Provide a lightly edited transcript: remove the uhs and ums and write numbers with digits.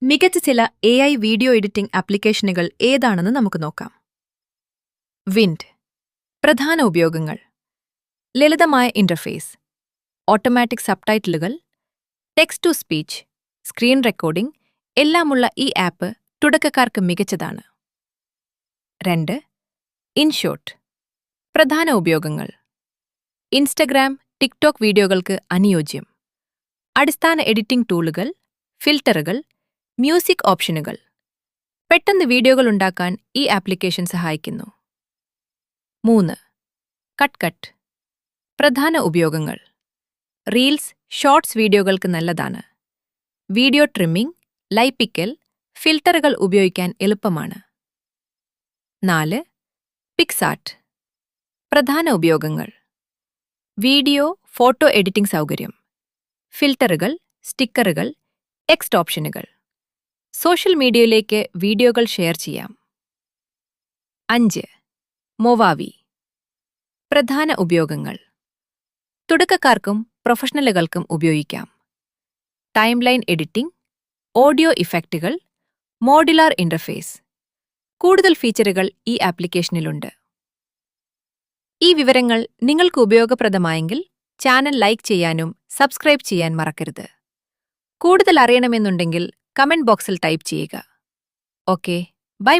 മികച്ച ചില AI video editing ആപ്ലിക്കേഷനുകൾ ഏതാണെന്ന് നമുക്ക് നോക്കാം. വിൻഡ്. പ്രധാന ഉപയോഗങ്ങൾ: ലളിതമായ ഇന്റർഫേസ്, ഓട്ടോമാറ്റിക് സബ്ടൈറ്റിലുകൾ, text to speech, screen recording എല്ലാമുള്ള ഈ ആപ്പ് തുടക്കക്കാർക്ക് മികച്ചതാണ്. 2. ഇൻഷോട്ട്. പ്രധാന ഉപയോഗങ്ങൾ: ഇൻസ്റ്റഗ്രാം, ടിക്ടോക്ക് വീഡിയോകൾക്ക് അനുയോജ്യം. അടിസ്ഥാന എഡിറ്റിംഗ് ടൂളുകൾ, ഫിൽട്ടറുകൾ, മ്യൂസിക് ഓപ്ഷനുകൾ. പെട്ടെന്ന് വീഡിയോകൾ ഉണ്ടാക്കാൻ ഈ ആപ്ലിക്കേഷൻ സഹായിക്കുന്നു. 3. കട്ട്. പ്രധാന ഉപയോഗങ്ങൾ: റീൽസ്, ഷോർട്സ് വീഡിയോകൾക്ക് നല്ലതാണ്. വീഡിയോ ട്രിമ്മിംഗ്, ലൈപ്പിക്കൽ, ഫിൽട്ടറുകൾ ഉപയോഗിക്കാൻ എളുപ്പമാണ്. 4. പിക്സാർട്ട്. പ്രധാന ഉപയോഗങ്ങൾ: വീഡിയോ, ഫോട്ടോ എഡിറ്റിംഗ് സൗകര്യം, ഫിൽട്ടറുകൾ, സ്റ്റിക്കറുകൾ, ടെക്സ്റ്റ് ഓപ്ഷനുകൾ. സോഷ്യൽ മീഡിയയിലേക്ക് വീഡിയോകൾ ഷെയർ ചെയ്യാം. 5. മൊവാവി. പ്രധാന ഉപയോഗങ്ങൾ: തുടക്കക്കാർക്കും പ്രൊഫഷണലുകൾക്കും ഉപയോഗിക്കാം. ടൈംലൈൻ എഡിറ്റിംഗ്, ഓഡിയോ ഇഫക്റ്റുകൾ, മോഡുലാർ ഇന്റർഫേസ്. കൂടുതൽ ഫീച്ചറുകൾ ഈ ആപ്ലിക്കേഷനിലുണ്ട്. ഈ വിവരങ്ങൾ നിങ്ങൾക്ക് ഉപയോഗപ്രദമായെങ്കിൽ ചാനൽ ലൈക്ക് ചെയ്യാനും സബ്സ്ക്രൈബ് ചെയ്യാൻ മറക്കരുത്. കൂടുതൽ അറിയണമെന്നുണ്ടെങ്കിൽ കമന്റ് ബോക്സിൽ ടൈപ്പ് ചെയ്യുക. Okay, by.